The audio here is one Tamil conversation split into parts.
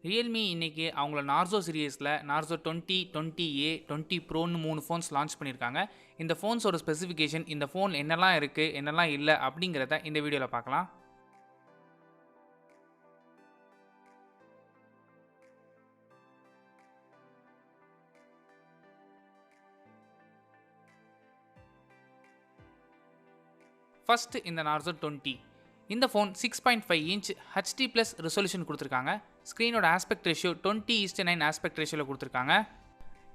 Realme இன்னைக்கு அவங்களோட Narzo சீரிஸ்ல Narzo 20, 20A, 20 Proன்னு 3 phones launch பண்ணியிருக்காங்க. இந்த ஃபோன்ஸோட ஸ்பெசிஃபிகேஷன், இந்த ஃபோன் என்னெல்லாம் இருக்கு, என்னெல்லாம் இல்ல அப்படிங்கிறத இந்த வீடியோல பார்க்கலாம். ஃபர்ஸ்ட் இந்த Narzo 20. இந்த ஃபோன் 6.5 இன்ச் HD+ ரெசல்யூஷன் கொடுத்துருக்காங்க. ஸ்க்ரீனோட ஆஸ்பெக்ட் ரேஷியோ 20:9 ஆஸ்பெக்ட் ரேஷியோவில் கொடுத்துருக்காங்க.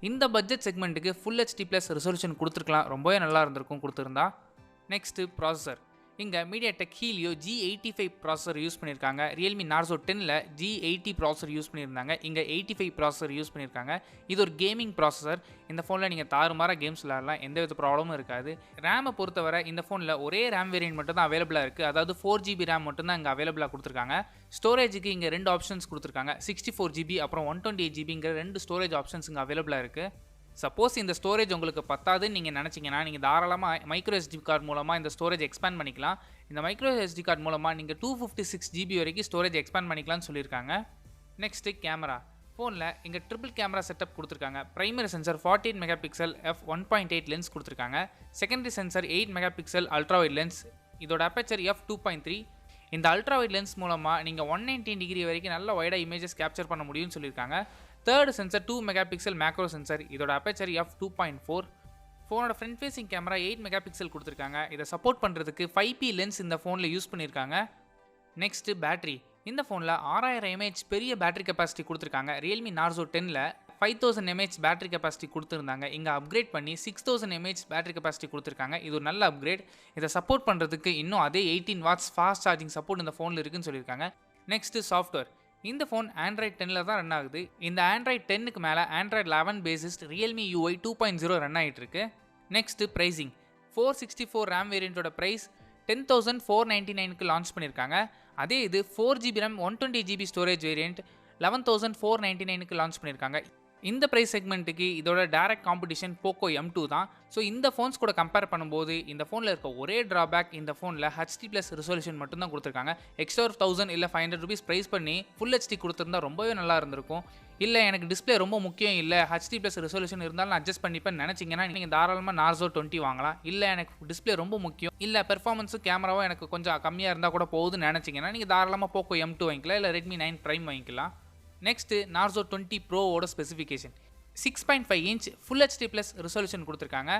இந்த பட்ஜெட் செக்மெண்ட்டுக்கு ஃபுல் HD+ ரெசல்யூஷன் கொடுத்துருக்கலாம், ரொம்பவே நல்லா இருந்திருக்கும் கொடுத்துருந்தா. Next processor. இங்கே MediaTek Helio G95 processor use பண்ணியிருக்காங்க. Realme Narzo 10ல் G80 processor use பண்ணியிருந்தாங்க. இங்கே 85 ப்ராசஸர் யூஸ் பண்ணியிருக்காங்க. இது ஒரு கேமிங் ப்ராசஸர். இந்த ஃபோனில் நீங்கள் தாறுமாறாக கேம்ஸ் விளையாடலாம், எந்த வித ப்ராப்ளமும் இருக்காது. ரேமை பொறுத்தவரை இந்த ஃபோனில் ஒரே ரேம் வேரியன்ட் மட்டும் தான் அவைலபிளாக இருக்குது, அதாவது 4GB ரேம் மட்டும் தான் இங்கே அவைலபிளாக கொடுத்துருக்காங்க. ஸ்டோரேஜுக்கு இங்கே 2 ஆப்ஷன்ஸ் கொடுத்துருக்காங்க, 64GB அப்புறம் 128GBங்கிற 2 ஸ்டோரேஜ் ஆப்ஷன்ஸ் இங்கே அவைலபிளாக இருக்குது. சப்போஸ் இந்த ஸ்டோரேஜ் உங்களுக்கு பத்தாதுன்னு நீங்கள் நினச்சிங்கன்னா நீங்கள் தாராளமாக மைக்ரோ SD கார்டு மூலமாக இந்த ஸ்டோரேஜ் எக்ஸ்பேண்ட் பண்ணிக்கலாம். இந்த மைக்ரோ SD கார்டு மூலமாக நீங்கள் 256GB வரைக்கும் ஸ்டோரேஜ் எக்ஸ்பேண்ட் பண்ணிக்கலாம்னு சொல்லியிருக்காங்க. Next camera. ஃபோனில் இங்கே ட்ரிபிள் கேமரா செட்டப் கொடுத்துருக்காங்க. Primary sensor 48 mega pixel f1.8 lens கொடுத்துருக்காங்க. Secondary sensor 8 mega pixel ultra wide lens. இதோட அப்பேச்சர் f2.3. இந்த அல்ட்ரா வைட் லென்ஸ் மூலமாக நீங்கள் 119 டிகிரி வரைக்கும் நல்ல வைடாக இமேஜஸ் கேப்சர் பண்ண முடியும்னு சொல்லியிருக்காங்க. Third sensor 2 mega pixel macro sensor. இதோட அப்பேச்சர் f2.4. ஃபோனோட front facing camera 8 mega pixel கொடுத்துருக்காங்க. இதை சப்போர்ட் பண்ணுறதுக்கு 5P லென்ஸ் இந்த ஃபோனில் யூஸ் பண்ணியிருக்காங்க. Next battery. இந்த ஃபோனில் 6000 mAh பெரிய பேட்டரி கெப்பாசிட்டி கொடுத்துருக்காங்க. Realme Narzo 10ல் 5000 mAh battery capacity கொடுத்துருந்தாங்க. இங்கே அப்கிரேட் பண்ணி 6000 mAh பேட்டரி கெப்பாசிட்டி கொடுத்துருக்காங்க. இது ஒரு நல்ல அப்கிரேட். இதை சப்போர்ட் பண்ணுறதுக்கு இன்னும் அதே 18 watts ஃபாஸ்ட் சார்ஜிங் சப்போர்ட் இந்த ஃபோனில் இருக்குன்னு சொல்லியிருக்காங்க. Next software. இந்த ஃபோன் Android 10ல் தான் ரன் ஆகுது. இந்த Android 10க்கு மேலே Android 11 based Realme UI 2.0 run ஆகிட்டு இருக்கு. Next pricing. 464 ரேம் வேரியண்ட்டோட ப்ரைஸ் 10,499க்கு லான்ச் பண்ணியிருக்காங்க. அதே இது 4GB RAM 120GB storage variant 11,499க்கு லான்ச் பண்ணியிருக்காங்க. இந்த ப்ரைஸ் செக்மெண்ட்டுக்கு இதோட டைரக்ட் காம்படிஷன் போக்கோ M2 தான். ஸோ இந்த ஃபோன்ஸ் கூட கம்பேர் பண்ணும்போது இந்த ஃபோனில் இருக்க ஒரே ட்ராபேக், இந்த ஃபோனில் HD+ ரெசல்யூஷன் மட்டும் தான் கொடுத்துருக்காங்க. எக்ஸ்ட்ரா 1000 இல்லை 500 rupees ப்ரைஸ் பண்ணி ஃபுல் HD கொடுத்துருந்தா ரொம்பவே நல்லா இருந்திருக்கும். இல்லை எனக்கு டிஸ்பிளே ரொம்ப முக்கியம், இல்லை HD+ ரெசல்யூஷன் இருந்தாலும் நான் அட்ஜஸ்ட் பண்ணிப்பேன்னு நினச்சிங்கன்னா நீங்கள் தாராளமாக Narzo 20 வாங்கலாம். இல்லை எனக்கு டிஸ்பிளே ரொம்ப முக்கியம், இல்லை பெர்ஃபார்மன்ஸும் கேமராவும் எனக்கு கொஞ்சம் கம்மியாக இருந்தால் கூட போகுதுன்னு நினச்சிங்கன்னா நீங்கள் தாராளமாக போக்கோ M2 வாங்கிக்கலாம், இல்லை Redmi 9 Prime வாங்கிக்கலாம். நெக்ஸ்ட்டு Narzo 20 Proவோட ஸ்பெசிஃபிகேஷன். 6.5 இன்ச் ஃபுல் HD+ ரெசல்யூஷன் கொடுத்துருக்காங்க.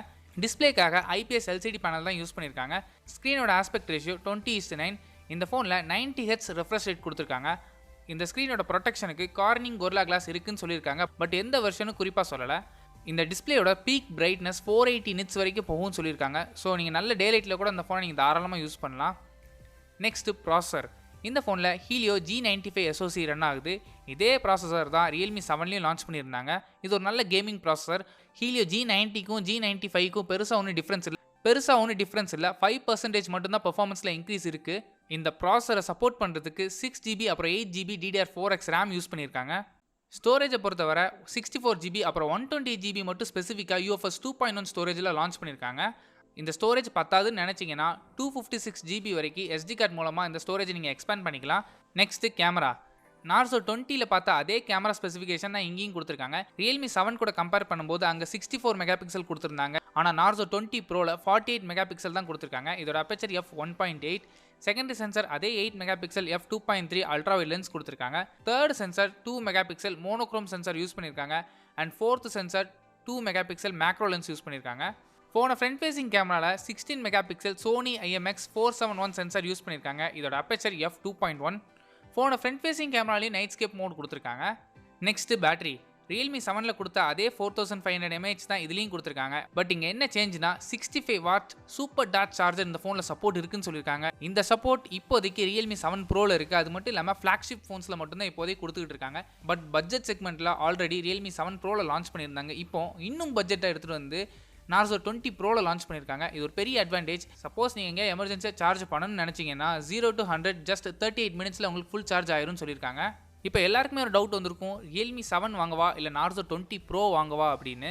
டிஸ்பிளேக்காக IPS LCD பேனல் தான் யூஸ் பண்ணியிருக்காங்க. ஸ்க்ரீனோட ஆஸ்பெக்ட் ரேஷியோ 20:9. இந்த ஃபோனில் 90Hz ரெஃப்ரெஷ் ரேட் கொடுத்துருக்காங்க. இந்த ஸ்க்ரீனோட ப்ரொடெக்ஷனுக்கு கார்னிங் கொரில்லா கிளாஸ் இருக்குன்னு சொல்லியிருக்காங்க, பட் எந்த வெர்ஷனும் குறிப்பாக சொல்லலை. இந்த டிஸ்பிளேயோட பீக் பிரைட்னஸ் 480 nits வரைக்கும் போகும்னு சொல்லியிருக்காங்க. ஸோ நீங்கள் நல்ல டே லைட்டில் கூட இந்த ஃபோனை நீங்கள் தாராளமாக யூஸ் பண்ணலாம். Next processor. இந்த ஃபோனில் Helio G95 SoC ரன் ஆகுது. இதே ப்ராசஸர் தான் Realme 7லையும் லான்ச் பண்ணியிருந்தாங்க. இது ஒரு நல்ல கேமிங் ப்ராசஸர். Helio G90க்கும் G95க்கும் பெருசாக ஒன்றும் டிஃப்ரென்ஸ் இல்லை. 5% மட்டும்தான் பெர்ஃபார்மன்ஸில் இன்க்ரீஸ் இருக்குது. இந்த ப்ராசஸரை சப்போர்ட் பண்ணுறதுக்கு 6GB அப்புறம் 8GB DDR4X ரேம் யூஸ் பண்ணியிருக்காங்க. ஸ்டோரேஜை பொறுத்தவரை 64GB அப்புறம் 128GB மட்டும் ஸ்பெசிஃபிக்காக UFS 2.1 ஸ்டோரேஜில் லான்ச் பண்ணியிருக்காங்க. இந்த ஸ்டோரேஜ் பத்தாதுன்னு நினச்சிங்கன்னா 256GB வரைக்கும் SD கார்டு மூலமாக இந்த ஸ்டோரேஜ் நீங்கள் எக்ஸ்பேண்ட் பண்ணிக்கலாம். Next camera. Narzo 20ல் பார்த்தா அதே கேமரா ஸ்பெசிஃபிகேஷன் தான் இங்கேயும் கொடுத்துருக்காங்க. Realme 7 கூட கம்பேர் பண்ணும்போது அங்கே 64 மெகா பிக்சல் கொடுத்துருந்தாங்க. ஆனால் Narzo 20 Proவில் 48 மெகா பிக்சல் தான் கொடுத்துருக்காங்க. இதோட அப்பேச்சர் f1.8. செகண்டரி சென்சர் அதே 8 mega pixel f2.3 ultra wide lens கொடுத்துருக்காங்க. Third sensor 2 mega pixel monochrome sensor use பண்ணியிருக்காங்க. And fourth sensor 2 mega pixel macro lens use பண்ணியிருக்காங்க. ஃபோனை ஃப்ரண்ட் ஃபேசிங் கேமராவில் 16 mega pixel Sony IMX471 sensor use பண்ணியிருக்காங்க. இதோட அப்பேச்சர் f2.1. ஃபோனை ஃப்ரண்ட் ஃபேசிங் கேமராலையும் நைட்ஸ்கேப் மோட் கொடுத்துருக்காங்க. Next battery. Realme 7ல் கொடுத்த அதே 4500 mAh தான் இதுலேயும் கொடுத்துருக்காங்க. பட் இங்கே என்ன சேஞ்சுனா 65 வாட் Superdart சார்ஜர் இந்த ஃபோனில் சப்போர்ட் இருக்குன்னு சொல்லியிருக்காங்க. இந்த சப்போர்ட் இப்போதைக்கு Realme 7 Proவில் இருக்குது. அது மட்டும் இல்லாமல் ஃப்ளாக்ஷிப் ஃபோன்ஸில் மட்டும்தான் இப்போதைக்கு கொடுத்துக்கிட்டு இருக்காங்க. பட் பட்ஜெட் செக்மெண்ட்டில் ஆல்ரெடி Realme 7 Proவில் லான்ச் பண்ணியிருந்தாங்க. இப்போ இன்னும் பட்ஜெட்டை எடுத்துகிட்டு வந்து Narzo 20 Proவில் லான்ச் பண்ணியிருக்காங்க. இது ஒரு பெரிய அட்வான்டேஜ். சப்போஸ் நீங்கள் எங்கே எமர்ஜென்சியாக சார்ஜ் பண்ணணும்னு நினச்சிங்கன்னா 0 to 100 ஜஸ்ட் 38 மினிட்ஸில் உங்களுக்கு ஃபுல் சார்ஜ் ஆயிரும்னு சொல்லியிருக்காங்க. இப்போ எல்லாருக்குமே ஒரு டவுட் வந்திருக்கும், Realme 7 வாங்கவா இல்லை Narzo 20 Pro வாங்கவா அப்படின்னு.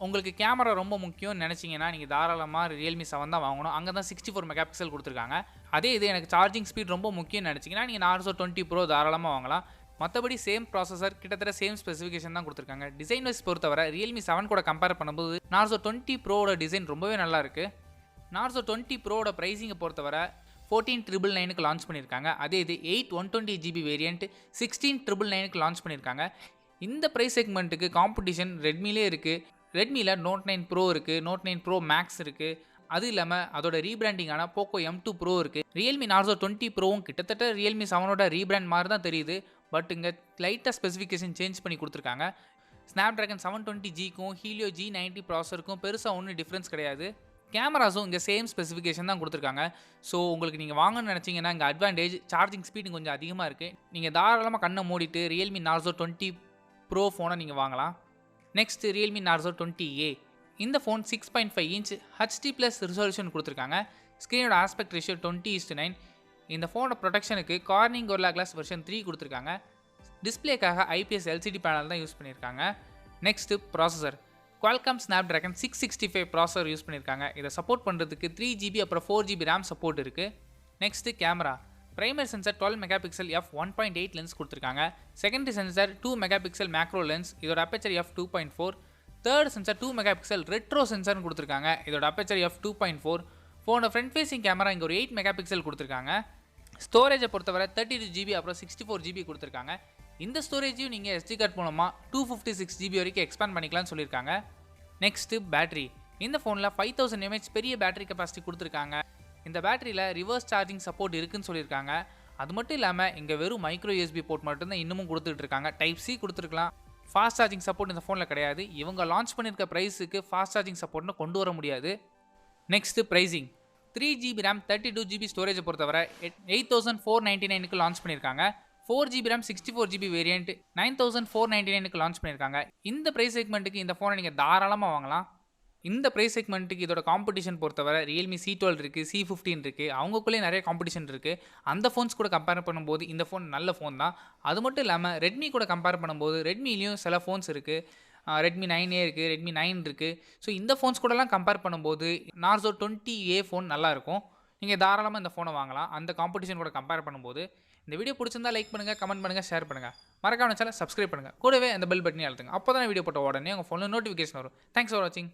உங்களுக்கு கேமரா ரொம்ப முக்கியம்னு நினச்சிங்கன்னா நீங்கள் தாராளமாக Realme 7 தான் வாங்கணும். அங்கே தான் 64 மெகா பிக்சல் கொடுத்துருக்காங்க. அதே இது எனக்கு சார்ஜிங் ஸ்பீட் ரொம்ப முக்கியம்னு நினச்சிங்கன்னா நீங்கள் Narzo 20 Pro தாராளமாக வாங்கலாம். மற்றபடி சேம் ப்ராசஸர் கிட்டத்தட்ட சேம் ஸ்பெசிஃபிகேஷன் தான் கொடுத்துருக்காங்க. டிசைன் வைஸ் பொறுத்தவரை ரியல்மி 7 கூட கம்பேர் பண்ணும்போது நார்சோ 20 ப்ரோவோட டிசைன் ரொம்பவே நல்லா இருக்குது. நார்சோ 20 ப்ரோவோட ப்ரைஸிங்கை பொறுத்தவரை 14,999க்கு லான்ச் பண்ணியிருக்காங்க. அதே இது 128GB வேரியண்ட் 16,999க்கு லான்ச் பண்ணியிருக்காங்க. இந்த ப்ரைஸ் செக்மெண்ட்டுக்கு காம்படிஷன் ரெட்மிலே இருக்குது. ரெட்மியில் நோட் 9 ப்ரோ இருக்குது, நோட் 9 ப்ரோ மேக்ஸ் இருக்குது. அது இல்லாமல் அதோட ரீபிராண்டிங்கான போக்கோ M2 ப்ரோ இருக்குது. ரியல்மி நார்சோ 20 ப்ரோவும் கிட்டத்தட்ட ரியல்மி 7ஓட ரீபிராண்ட் மாதிரி தான் தெரியுது. பட் இங்கே லைட்டாக ஸ்பெசிஃபிகேஷன் சேஞ்ச் பண்ணி கொடுத்துருக்காங்க. ஸ்னாப்ட்ராகன் 720Gக்கும் ஹீலியோ G90 ப்ராசருக்கும் பெருசாக ஒன்றும் டிஃப்ரென்ஸ் கிடையாது. கேமராஸும் இங்கே சேம் ஸ்பெசிஃபிகேஷன் தான் கொடுத்துருக்காங்க. ஸோ உங்களுக்கு நீங்கள் வாங்கணும்னு நினச்சிங்கன்னா இங்கே அட்வான்டேஜ் சார்ஜிங் ஸ்பீடு கொஞ்சம் அதிகமாக இருக்குது. நீங்கள் தாராளமாக கண்ணை மூடிட்டு ரியல்மி நார்சோ 20 ப்ரோ ஃபோனை நீங்கள் வாங்கலாம். Next Realme Narzo 20A. இந்த ஃபோன் 6.5 இன்ச் HD+ ரிசல்யூஷன் கொடுத்துருக்காங்க. ஸ்க்ரீனோட ஆஸ்பெக்ட் ரேஷியோ 20:9. இந்த ஃபோனோட ப்ரொடெக்ஷனுக்கு கார்னிங் கோரில்லா கிளாஸ் வெர்ஷன் 3 கொடுத்துருக்காங்க. டிஸ்பிளேக்காக IPS LCD பேனல் தான் யூஸ் பண்ணியிருக்காங்க. Next processor Qualcomm Snapdragon 665 processor use பண்ணியிருக்காங்க. இதை சப்போர்ட் பண்ணுறதுக்கு 3GB அப்புறம் 4GB RAM சப்போர்ட் இருக்குது. Next camera primary sensor 12 megapixel f1.8 lens கொடுத்துருக்காங்க. Secondary sensor 2 megapixel macro lens, இதோட aperture f2.4. Third sensor 2 megapixel retro சென்சார்னு கொடுத்துருக்காங்க. இதோட அப்பேச்சர் f2.4. ஃபோனோட ஃப்ரண்ட் ஃபேசிங் கேமரா இங்கே ஒரு 8 மெகாபிக்சல் கொடுத்துருக்காங்க. ஸ்டோரேஜை பொறுத்தவரை 32GB அப்புறம் 64GB கொடுத்துருக்காங்க. இந்த ஸ்டோரேஜையும் நீங்கள் SD கார்டு மூலமாக 256GB வரைக்கும் எக்ஸ்பேண்ட் பண்ணிக்கலாம்னு சொல்லியிருக்காங்க. Next battery. இந்த ஃபோனில் 5000 mAh பெரிய பேட்டரி கெப்பாசிட்டி கொடுத்துருக்காங்க. இந்த பேட்டரியில் ரிவர்ஸ் சார்ஜிங் சப்போர்ட் இருக்குன்னு சொல்லியிருக்காங்க. அது மட்டும் இல்லாமல் இங்கே வெறும் மைக்ரோ USB போர்ட் மட்டும்தான் இன்னமும் கொடுத்துட்டு இருக்காங்க. டைப் C கொடுத்துருக்கலாம். ஃபாஸ்ட் சார்ஜிங் சப்போர்ட் இந்த ஃபோனில் கிடையாது. இவங்க லான்ச் பண்ணியிருக்க ப்ரைஸுக்கு ஃபாஸ்ட் சார்ஜிங் சப்போர்ட்னு கொண்டு வர முடியாது. Next pricing 3GB RAM 32GB ஸ்டோரேஜை பொறுத்தவரை 8499க்கு லான்ச் பண்ணியிருக்காங்க. 4GB RAM 64GB variant 9499க்கு launch பண்ணியிருக்காங்க. இந்த ப்ரைஸ் செக்மெண்ட்டுக்கு இந்த ஃபோனை நீங்கள் தாராளமாக வாங்கலாம். இந்த ப்ரைஸ் செக்மெண்ட்டுக்கு இதோட காம்படிஷன் பொறுத்தவரை ரியல்மி C12 இருக்குது, C15 இருக்குது. அவங்களுக்குள்ளே நிறைய காம்படிஷன் இருக்குது. அந்த ஃபோன்ஸ் கூட கம்பேர் பண்ணும்போது இந்த ஃபோன் நல்ல ஃபோன் தான். அது மட்டும் இல்லாமல் ரெட்மி கூட கம்பேர் பண்ணும்போது ரெட்மிலையும் சில ஃபோன்ஸ் இருக்குது. ரெட்மி 9A இருக்குது, ரெட்மி 9 இருக்குது. ஸோ இந்த ஃபோன்ஸ் கூடலாம் கம்பேர் பண்ணும்போது நார்சோ 20A ஃபோன் நல்லாயிருக்கும். நீங்கள் தாராளமாக இந்த ஃபோனை வாங்கலாம் அந்த காம்படிஷன் கூட கம்பேர் பண்ணும்போது. இந்த வீடியோ பிடிச்சிருந்தா லைக் பண்ணுங்கள், கமெண்ட் பண்ணுங்கள், ஷேர் பண்ணுங்கள். மறக்காம சேனலை சப்ஸ்கிரைப் பண்ணுங்கள். கூடவே அந்த பெல் பட்டனையும் அழுத்துங்க. அப்போ தான் வீடியோ போட்ட உடனே உங்கள் ஃபோனில் நோட்டிஃபிகேஷன் வரும். தேங்க்ஸ் ஃபார் வாட்சிங்.